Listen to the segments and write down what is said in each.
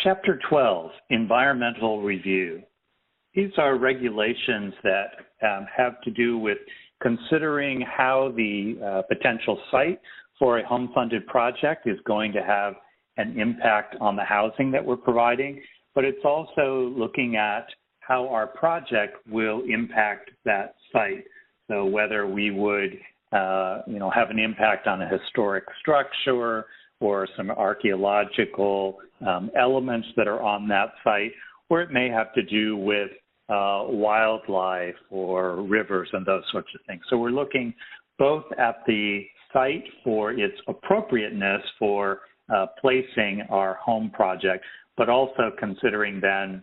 Chapter 12, Environmental Review. These are regulations that have to do with considering how the potential site for a home-funded project is going to have an impact on the housing that we're providing, but it's also looking at how our project will impact that site. So whether we would have an impact on a historic structure or some archaeological elements that are on that site, or it may have to do with wildlife or rivers and those sorts of things. So we're looking both at the site for its appropriateness for placing our home project, but also considering then,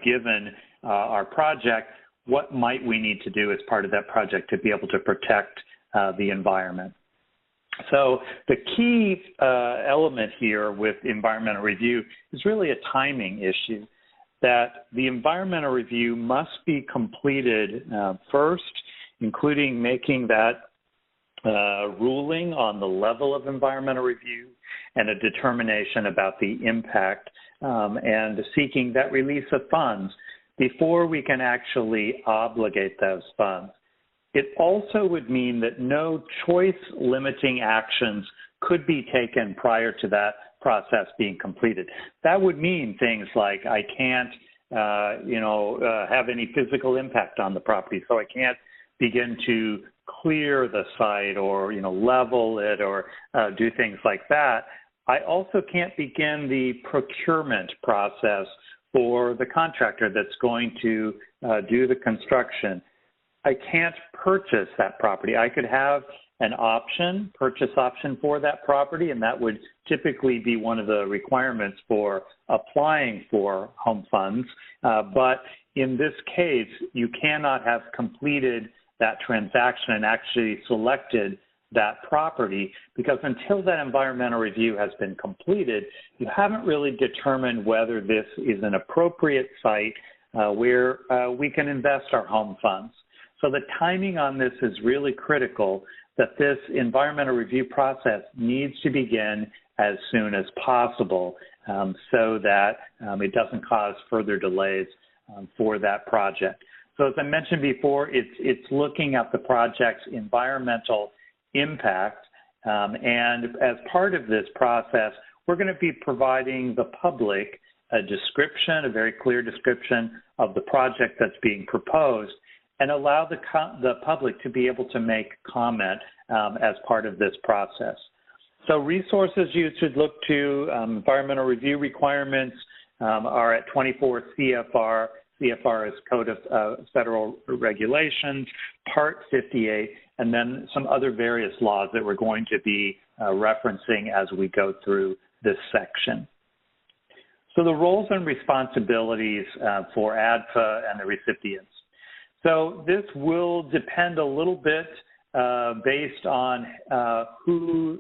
given our project, what might we need to do as part of that project to be able to protect the environment. So the key element here with environmental review is really a timing issue, that the environmental review must be completed first, including making that ruling on the level of environmental review and a determination about the impact and seeking that release of funds before we can actually obligate those funds. It also would mean that no choice-limiting actions could be taken prior to that process being completed. That would mean things like I can't, have any physical impact on the property, so I can't begin to clear the site or, level it or do things like that. I also can't begin the procurement process for the contractor that's going to do the construction. I can't purchase that property. I could have an option, purchase option for that property, and that would typically be one of the requirements for applying for home funds. But in this case, you cannot have completed that transaction and actually selected that property, because until that environmental review has been completed, you haven't really determined whether this is an appropriate site where we can invest our home funds. So the timing on this is really critical, that this environmental review process needs to begin as soon as possible so that it doesn't cause further delays for that project. So as I mentioned before, it's looking at the project's environmental impact, and as part of this process, we're going to be providing the public a description, a very clear description of the project that's being proposed, and allow the public to be able to make comment as part of this process. So resources you should look to, environmental review requirements are at 24 CFR. CFR is Code of Federal Regulations, Part 58, and then some other various laws that we're going to be referencing as we go through this section. So the roles and responsibilities for ADFA and the recipients. So this will depend a little bit based on who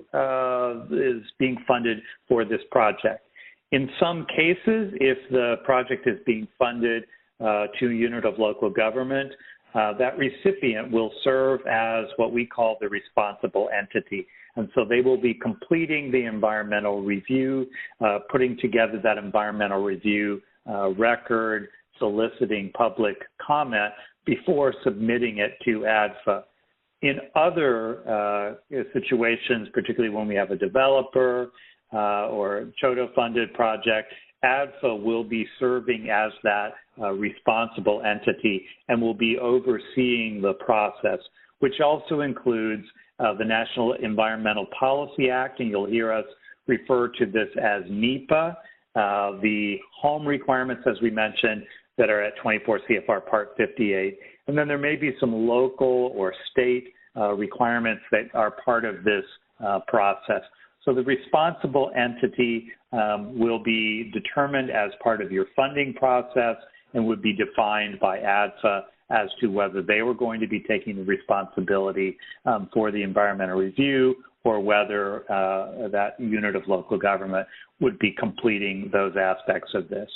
is being funded for this project. In some cases, if the project is being funded to a unit of local government, that recipient will serve as what we call the responsible entity. And so they will be completing the environmental review, putting together that environmental review record, soliciting public comment before submitting it to ADFA. In other situations, particularly when we have a developer or a CHODO-funded project, ADFA will be serving as that responsible entity and will be overseeing the process, which also includes the National Environmental Policy Act, and you'll hear us refer to this as NEPA, the home requirements, as we mentioned, that are at 24 CFR Part 58. And then there may be some local or state requirements that are part of this process. So the responsible entity will be determined as part of your funding process and would be defined by ADFA as to whether they were going to be taking the responsibility for the environmental review or whether that unit of local government would be completing those aspects of this.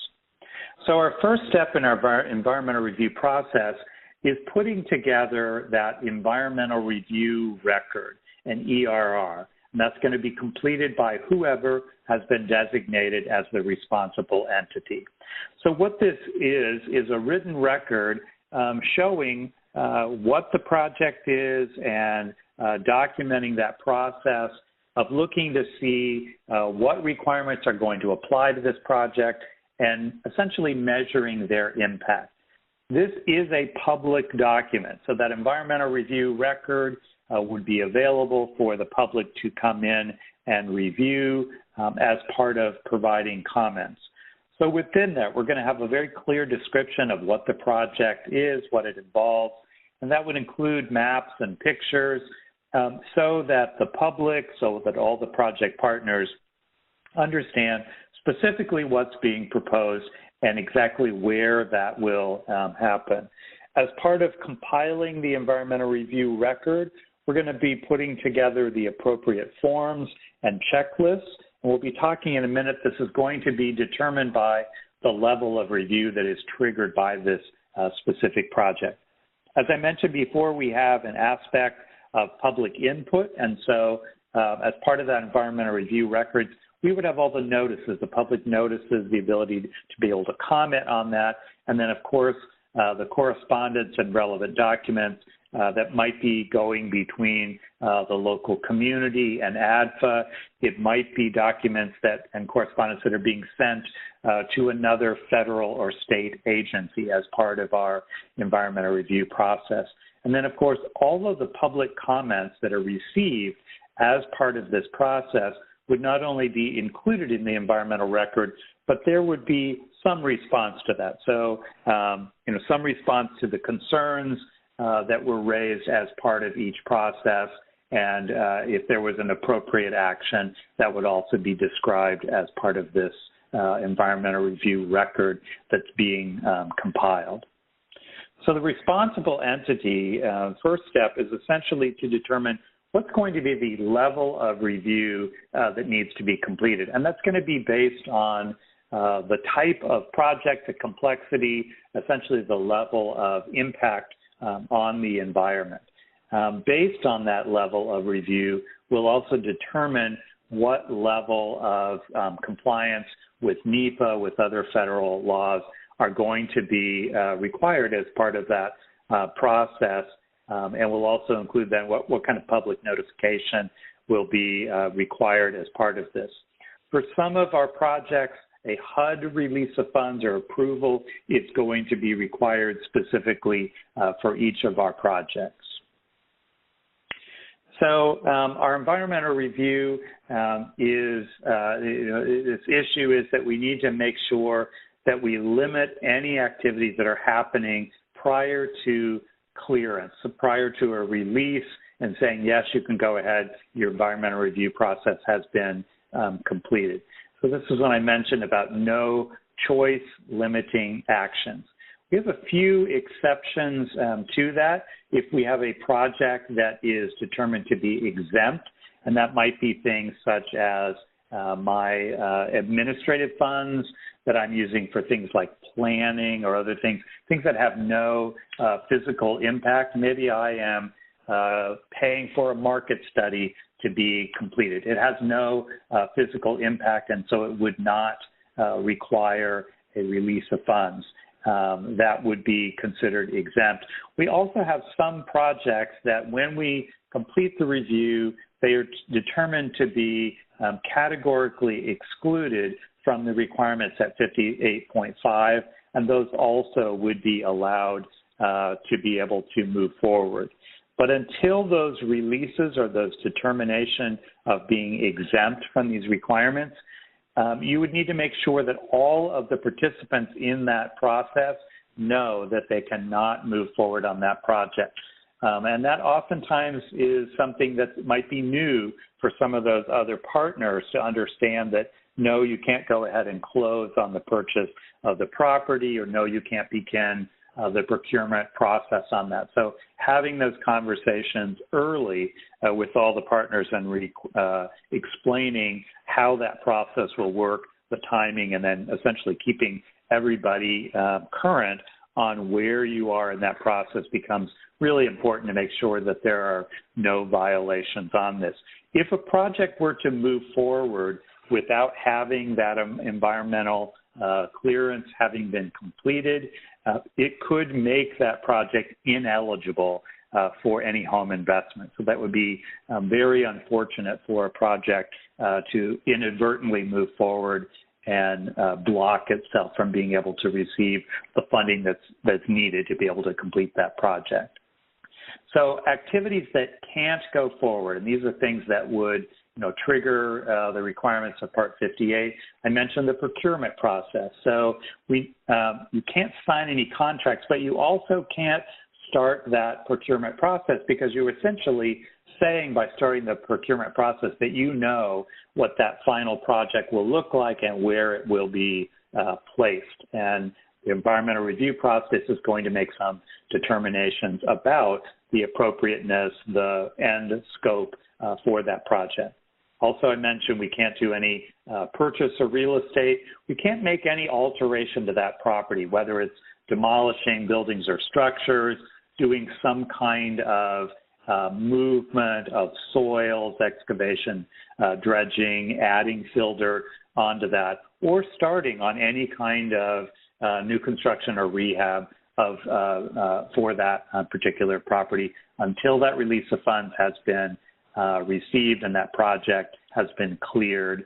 So our first step in our environmental review process is putting together that environmental review record, an ERR. and that's going to be completed by whoever has been designated as the responsible entity. So what this is a written record showing what the project is and documenting that process of looking to see what requirements are going to apply to this project and essentially measuring their impact. This is a public document, so that environmental review record would be available for the public to come in and review as part of providing comments. So within that, we're going to have a very clear description of what the project is, what it involves, and that would include maps and pictures so that the public, so that all the project partners understand specifically what's being proposed and exactly where that will happen. As part of compiling the environmental review record, we're going to be putting together the appropriate forms and checklists. And we'll be talking in a minute. This is going to be determined by the level of review that is triggered by this specific project. As I mentioned before, we have an aspect of public input. And so as part of that environmental review records, we would have all the notices, the public notices, the ability to be able to comment on that. And then, of course, the correspondence and relevant documents that might be going between the local community and ADFA. It might be documents that and correspondence that are being sent to another federal or state agency as part of our environmental review process. And then, of course, all of the public comments that are received as part of this process would not only be included in the environmental record, but there would be some response to that. So, some response to the concerns that were raised as part of each process, and if there was an appropriate action, that would also be described as part of this environmental review record that's being compiled. So the responsible entity, first step is essentially to determine what's going to be the level of review that needs to be completed. And that's going to be based on the type of project, the complexity, essentially the level of impact on the environment. Based on that level of review, we'll also determine what level of compliance with NEPA, with other federal laws, are going to be required as part of that process. And we'll also include then what kind of public notification will be required as part of this. For some of our projects, a HUD release of funds or approval is going to be required specifically for each of our projects. So our environmental review this issue is that we need to make sure that we limit any activities that are happening prior to clearance, so prior to a release and saying, yes, you can go ahead, your environmental review process has been completed. So this is when I mentioned about no choice limiting actions. We have a few exceptions to that. If we have a project that is determined to be exempt, and that might be things such as my administrative funds that I'm using for things like planning or other things that have no physical impact. Maybe I am paying for a market study to be completed. It has no physical impact, and so it would not require a release of funds. That would be considered exempt. We also have some projects that when we complete the review, they are determined to be categorically excluded from the requirements at 58.5, and those also would be allowed to be able to move forward. But until those releases or those determination of being exempt from these requirements, you would need to make sure that all of the participants in that process know that they cannot move forward on that project. And that oftentimes is something that might be new for some of those other partners to understand that, no, you can't go ahead and close on the purchase of the property, or no, you can't begin the procurement process on that. So having those conversations early with all the partners and explaining how that process will work, the timing, and then essentially keeping everybody current on where you are in that process becomes really important to make sure that there are no violations on this. If a project were to move forward without having that environmental clearance having been completed, it could make that project ineligible for any home investment. So that would be very unfortunate for a project to inadvertently move forward and block itself from being able to receive the funding that's needed to be able to complete that project. So activities that can't go forward, and these are things that would trigger the requirements of Part 58. I mentioned the procurement process. So you can't sign any contracts, but you also can't start that procurement process because you're essentially saying by starting the procurement process that you know what that final project will look like and where it will be placed. And the environmental review process is going to make some determinations about the appropriateness, the end scope for that project. Also, I mentioned we can't do any purchase of real estate. We can't make any alteration to that property, whether it's demolishing buildings or structures, doing some kind of movement of soils, excavation, dredging, adding fill dirt onto that, or starting on any kind of new construction or rehab for that particular property until that release of funds has been received and that project has been cleared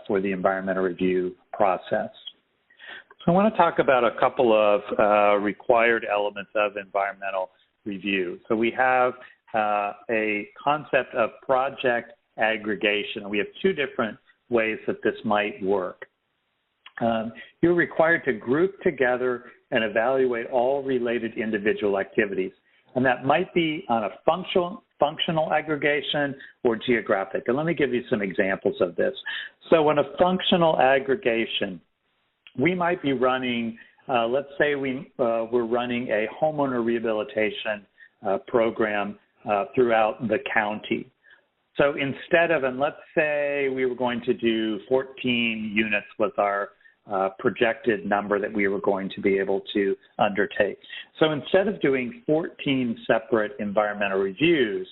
for the environmental review process. So I want to talk about a couple of required elements of environmental review. So we have a concept of project aggregation. We have two different ways that this might work. You're required to group together and evaluate all related individual activities. And that might be on a functional aggregation or geographic. And let me give you some examples of this. So in a functional aggregation, we might be running, let's say we're running a homeowner rehabilitation program throughout the county. So instead of, and let's say we were going to do 14 units with our projected number that we were going to be able to undertake. So instead of doing 14 separate environmental reviews,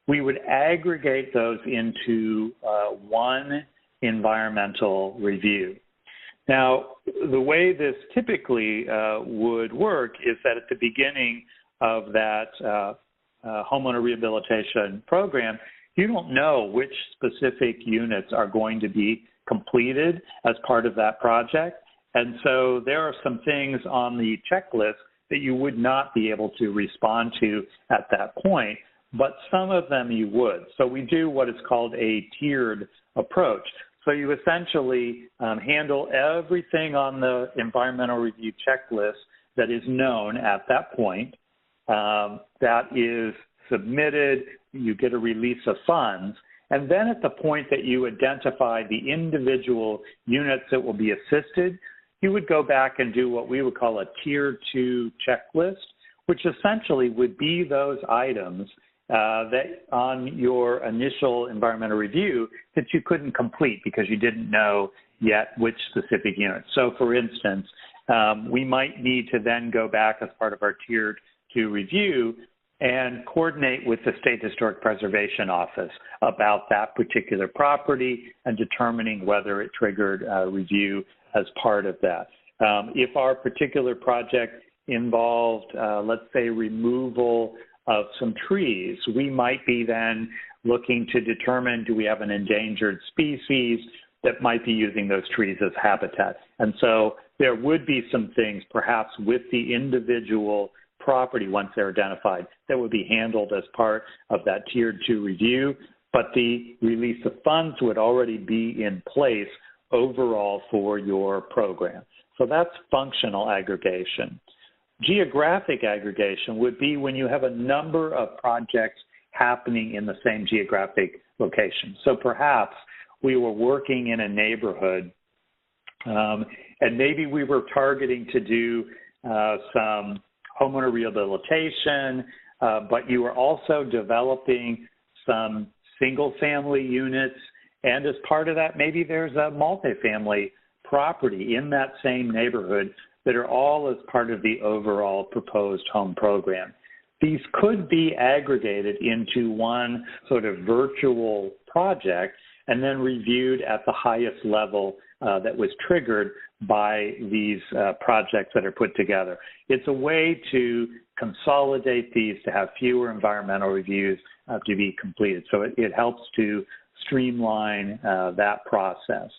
we would aggregate those into one environmental review. Now, the way this typically would work is that at the beginning of that homeowner rehabilitation program, you don't know which specific units are going to be completed as part of that project. And so there are some things on the checklist that you would not be able to respond to at that point, but some of them you would. So we do what is called a tiered approach. So you essentially handle everything on the environmental review checklist that is known at that point, that is submitted, you get a release of funds, and then at the point that you identify the individual units that will be assisted, you would go back and do what we would call a Tier 2 checklist, which essentially would be those items that on your initial environmental review that you couldn't complete because you didn't know yet which specific units. So for instance, we might need to then go back as part of our Tier 2 review and coordinate with the State Historic Preservation Office about that particular property and determining whether it triggered review as part of that. If our particular project involved, let's say, removal of some trees, we might be then looking to determine, do we have an endangered species that might be using those trees as habitat? And so there would be some things perhaps with the individual property once they're identified that would be handled as part of that Tier 2 review, but the release of funds would already be in place overall for your program. So that's functional aggregation. Geographic aggregation would be when you have a number of projects happening in the same geographic location. So perhaps we were working in a neighborhood and maybe we were targeting to do some homeowner rehabilitation, but you are also developing some single-family units, and as part of that, maybe there's a multifamily property in that same neighborhood that are all as part of the overall proposed home program. These could be aggregated into one sort of virtual project and then reviewed at the highest level that was triggered by these projects that are put together. It's a way to consolidate these to have fewer environmental reviews to be completed. So it helps to streamline that process.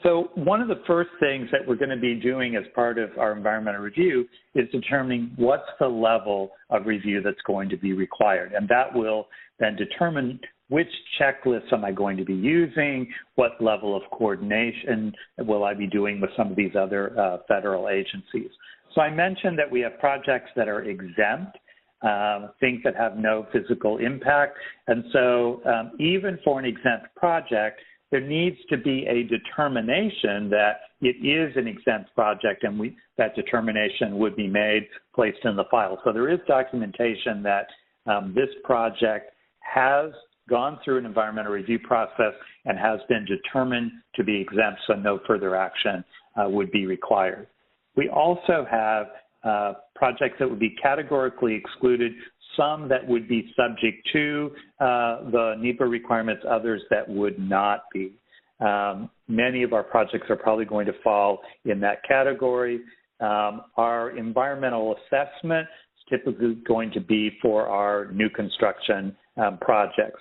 So one of the first things that we're going to be doing as part of our environmental review is determining what's the level of review that's going to be required. And that will then determine which checklists am I going to be using, what level of coordination will I be doing with some of these other federal agencies. So I mentioned that we have projects that are exempt, things that have no physical impact. And so even for an exempt project, there needs to be a determination that it is an exempt project, and that determination would be made, placed in the file. So there is documentation that this project has gone through an environmental review process and has been determined to be exempt, so no further action would be required. We also have projects that would be categorically excluded, some that would be subject to the NEPA requirements, others that would not be. Many of our projects are probably going to fall in that category. Our environmental assessment is typically going to be for our new construction projects.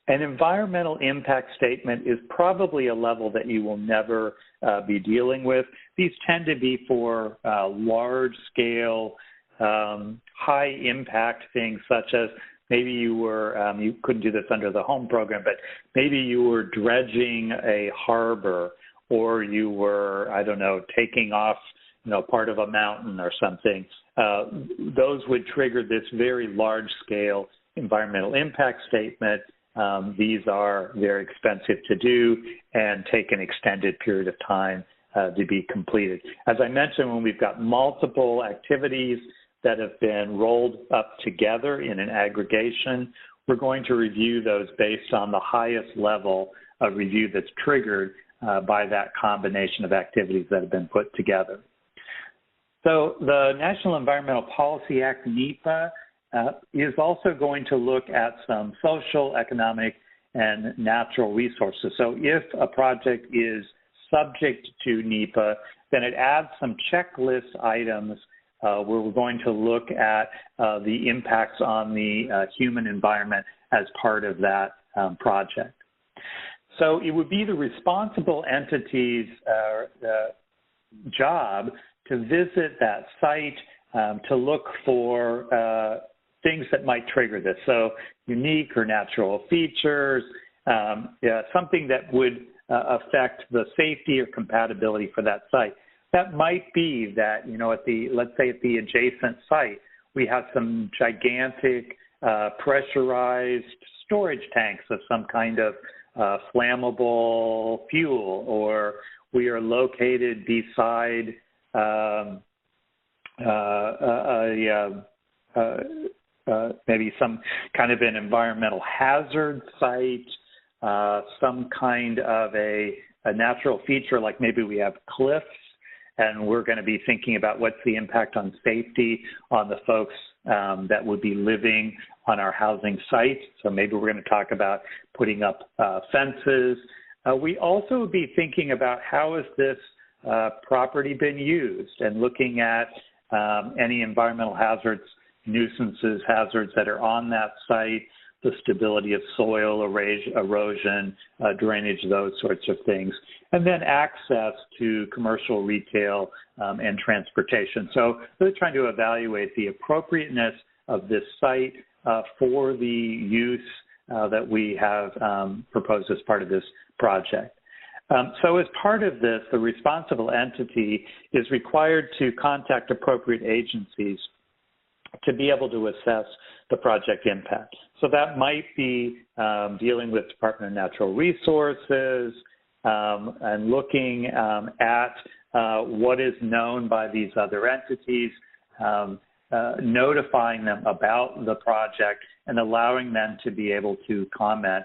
An environmental impact statement is probably a level that you will never be dealing with. These tend to be for large-scale, high-impact things, such as maybe you were, you couldn't do this under the home program, but maybe you were dredging a harbor, or you were, I don't know, taking off, part of a mountain or something. Those would trigger this very large-scale environmental impact statement. These are very expensive to do and take an extended period of time to be completed. As I mentioned, when we've got multiple activities that have been rolled up together in an aggregation, we're going to review those based on the highest level of review that's triggered by that combination of activities that have been put together. So the National Environmental Policy Act, NEPA, is also going to look at some social, economic, and natural resources. So if a project is subject to NEPA, then it adds some checklist items where we're going to look at the impacts on the human environment as part of that project. So it would be the responsible entity's job to visit that site to look for things that might trigger this. So unique or natural features, something that would affect the safety or compatibility for that site. That might be that, let's say at the adjacent site, we have some gigantic pressurized storage tanks of some kind of flammable fuel, or we are located beside maybe some kind of an environmental hazard site, some kind of a natural feature, like maybe we have cliffs, and we're going to be thinking about what's the impact on safety on the folks that would be living on our housing site. So maybe we're going to talk about putting up fences. We also would be thinking about how has this property been used, and looking at any environmental hazards, nuisances, hazards that are on that site, the stability of soil, erosion, drainage, those sorts of things, and then access to commercial, retail, and transportation. So really trying to evaluate the appropriateness of this site for the use that we have proposed as part of this project. So as part of this, the responsible entity is required to contact appropriate agencies to be able to assess the project impact. So that might be dealing with Department of Natural Resources and looking at what is known by these other entities, notifying them about the project and allowing them to be able to comment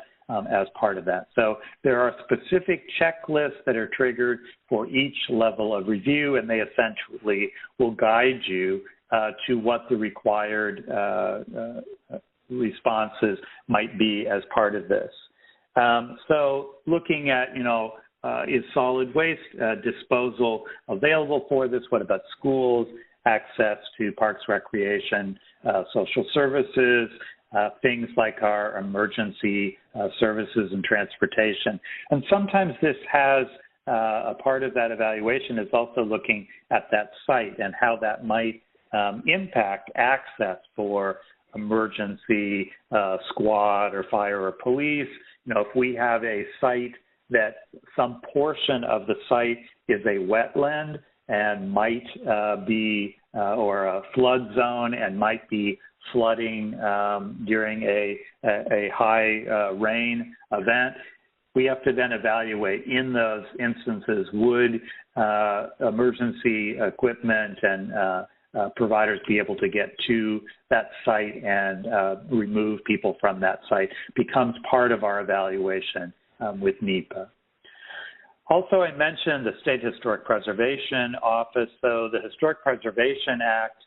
as part of that. So there are specific checklists that are triggered for each level of review, and they essentially will guide you to what the required responses might be as part of this. So looking at, is solid waste disposal available for this? What about schools, access to parks, recreation, social services, things like our emergency services and transportation? And sometimes this has a part of that evaluation is also looking at that site and how that might impact access for emergency squad or fire or police. If we have a site that some portion of the site is a wetland and might be, or a flood zone and might be flooding during a high rain event, we have to then evaluate in those instances, would emergency equipment and providers be able to get to that site and remove people from that site? Becomes part of our evaluation with NEPA. Also, I mentioned the State Historic Preservation Office. So the Historic Preservation Act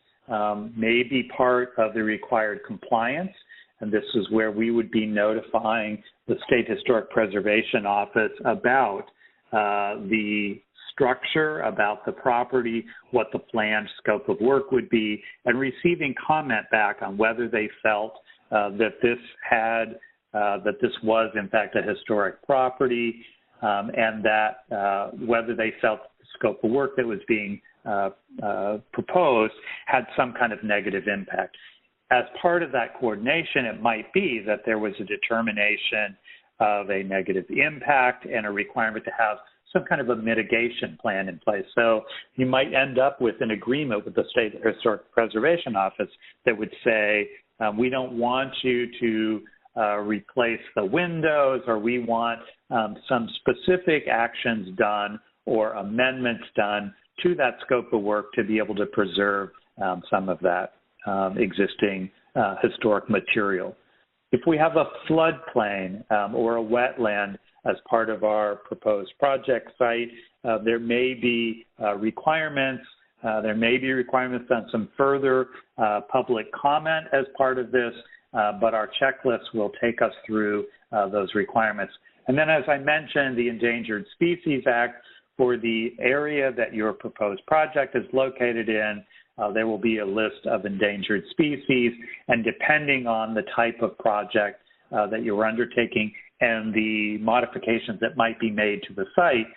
may be part of the required compliance, and this is where we would be notifying the State Historic Preservation Office about the structure, about the property, what the planned scope of work would be, and receiving comment back on whether they felt that this was in fact a historic property, and that whether they felt the scope of work that was being proposed had some kind of negative impact. As part of that coordination, it might be that there was a determination of a negative impact and a requirement to have some kind of a mitigation plan in place. So you might end up with an agreement with the State Historic Preservation Office that would say, we don't want you to replace the windows, or we want some specific actions done or amendments done to that scope of work to be able to preserve some of that existing historic material. If we have a floodplain or a wetland as part of our proposed project site, there may be requirements. There may be requirements on some further public comment as part of this, but our checklist will take us through those requirements. And then, as I mentioned, the Endangered Species Act, for the area that your proposed project is located in, there will be a list of endangered species, and depending on the type of project that you're undertaking and the modifications that might be made to the site,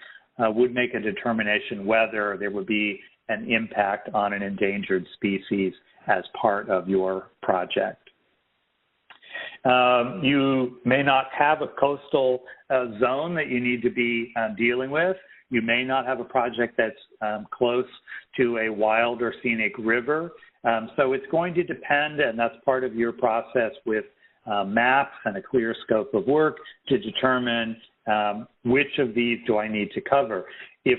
would make a determination whether there would be an impact on an endangered species as part of your project. You may not have a coastal zone that you need to be dealing with. You may not have a project that's close to a wild or scenic river. So it's going to depend, and that's part of your process with maps and a clear scope of work to determine which of these do I need to cover. If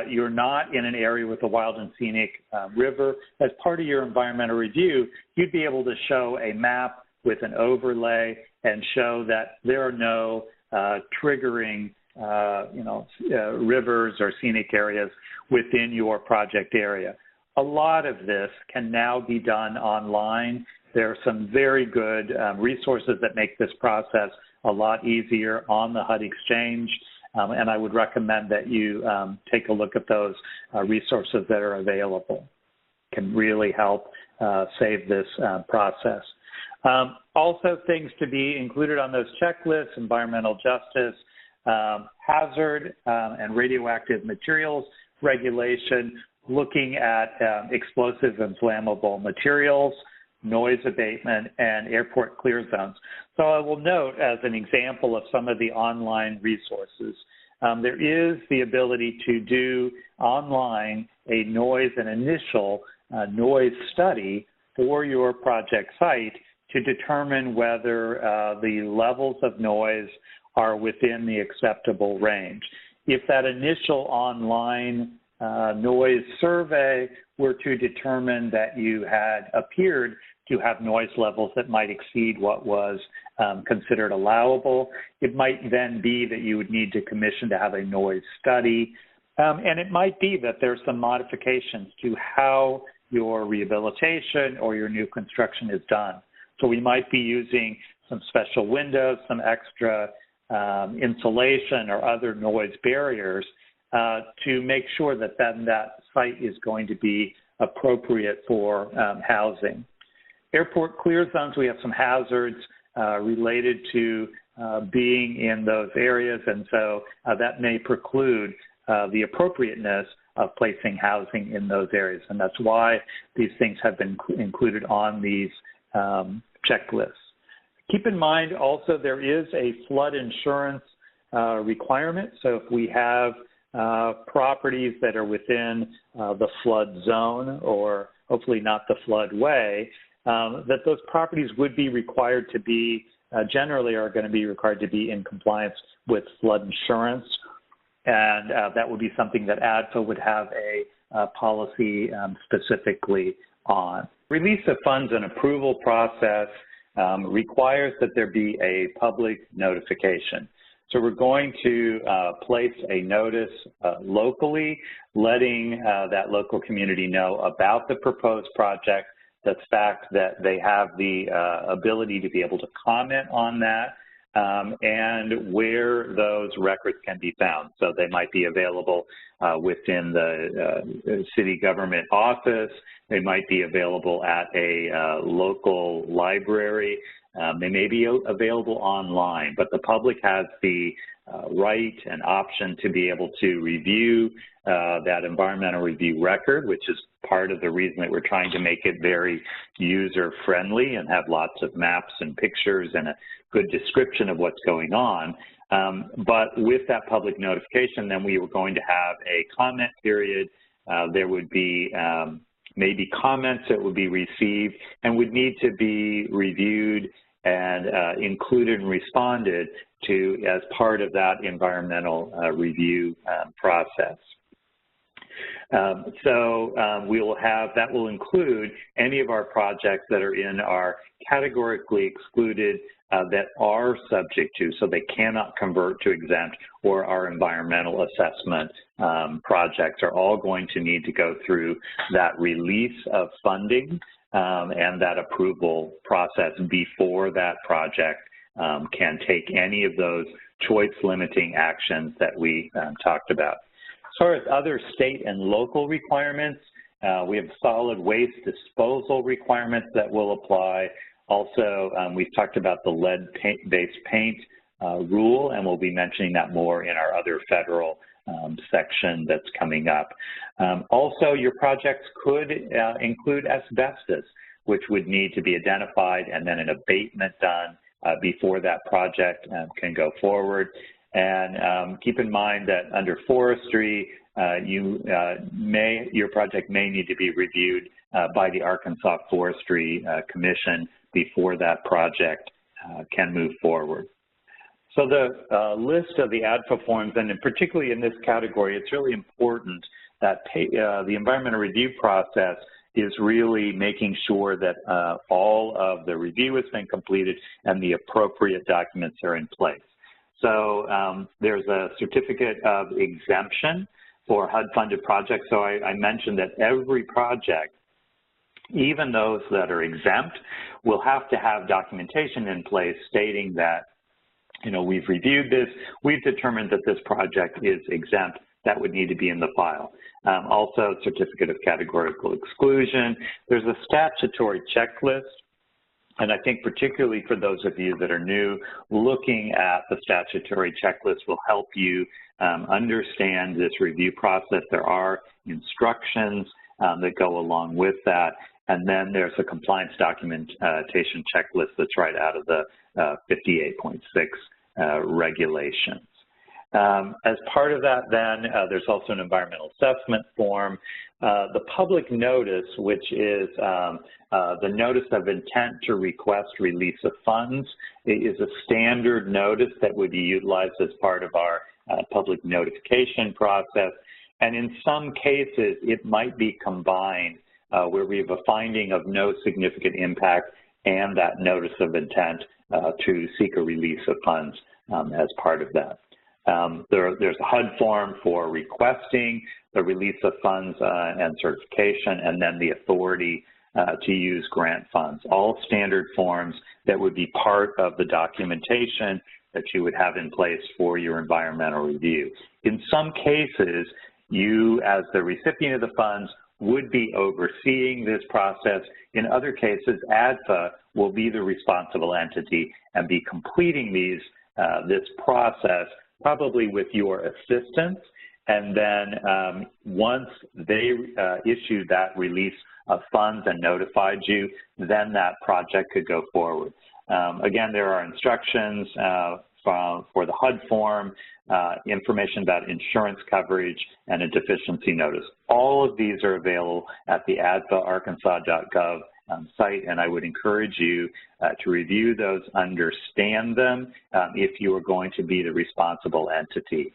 you're not in an area with a wild and scenic river, as part of your environmental review, you'd be able to show a map with an overlay and show that there are no triggering rivers or scenic areas within your project area. A lot of this can now be done online. There are some very good resources that make this process a lot easier on the HUD Exchange, and I would recommend that you take a look at those resources that are available. It can really help save this process. Also, things to be included on those checklists: environmental justice, hazard and radioactive materials regulation, looking at explosive and flammable materials, noise abatement, and airport clear zones. So I will note, as an example of some of the online resources, there is the ability to do online an initial noise study for your project site to determine whether the levels of noise are within the acceptable range. If that initial online noise survey were to determine that you had appeared to have noise levels that might exceed what was considered allowable, it might then be that you would need to commission to have a noise study. And it might be that there's some modifications to how your rehabilitation or your new construction is done. So we might be using some special windows, some extra insulation or other noise barriers to make sure that then that site is going to be appropriate for housing. Airport clear zones, we have some hazards related to being in those areas, and so that may preclude the appropriateness of placing housing in those areas, and that's why these things have been included on these checklists. Keep in mind also there is a flood insurance requirement, so if we have properties that are within the flood zone or hopefully not the floodway, that those properties would be required to be, generally are going to be required to be in compliance with flood insurance. And that would be something that ADFA would have a policy specifically on. Release of funds and approval process requires that there be a public notification. So we're going to place a notice locally, letting that local community know about the proposed project, the fact that they have the ability to be able to comment on that, and where those records can be found. So they might be available within the city government office. They might be available at a local library. They may be available online, but the public has the right and option to be able to review that environmental review record, which is part of the reason that we're trying to make it very user-friendly and have lots of maps and pictures and a good description of what's going on. But with that public notification, then we were going to have a comment period. There would be maybe comments that would be received and would need to be reviewed and included and responded to as part of that environmental review process. We will have, that will include any of our projects that are in our categorically excluded that are subject to, so they cannot convert to exempt, or our environmental assessment projects are all going to need to go through that release of funding and that approval process before that project can take any of those choice limiting actions that we talked about. As far as other state and local requirements, we have solid waste disposal requirements that will apply. Also, we've talked about the lead-based paint rule, and we'll be mentioning that more in our other federal section that's coming up. Also, your projects could include asbestos, which would need to be identified and then an abatement done before that project can go forward. And keep in mind that under forestry, your project may need to be reviewed by the Arkansas Forestry Commission before that project can move forward. So the list of the ADFA forms, and particularly in this category, it's really important that the environmental review process is really making sure that all of the review has been completed and the appropriate documents are in place. So there's a certificate of exemption for HUD-funded projects. So I mentioned that every project, even those that are exempt, will have to have documentation in place stating that, you know, we've reviewed this, we've determined that this project is exempt. That would need to be in the file. Also, certificate of categorical exclusion. There's a statutory checklist. And I think particularly for those of you that are new, looking at the statutory checklist will help you understand this review process. There are instructions that go along with that. And then there's a compliance documentation checklist that's right out of the 58.6 regulations. As part of that, then, there's also an environmental assessment form. The public notice, which is the notice of intent to request release of funds, is a standard notice that would be utilized as part of our public notification process. And in some cases, it might be combined where we have a finding of no significant impact and that notice of intent to seek a release of funds as part of that. There's a HUD form for requesting the release of funds and certification, and then the authority to use grant funds. All standard forms that would be part of the documentation that you would have in place for your environmental review. In some cases, you, as the recipient of the funds, would be overseeing this process. In other cases, ADFA will be the responsible entity and be completing this process, probably with your assistance. And then once they issued that release of funds and notified you, then that project could go forward. Again, there are instructions for the HUD form, information about insurance coverage, and a deficiency notice. All of these are available at the adfaarkansas.gov site, and I would encourage you to review those, understand them, if you are going to be the responsible entity.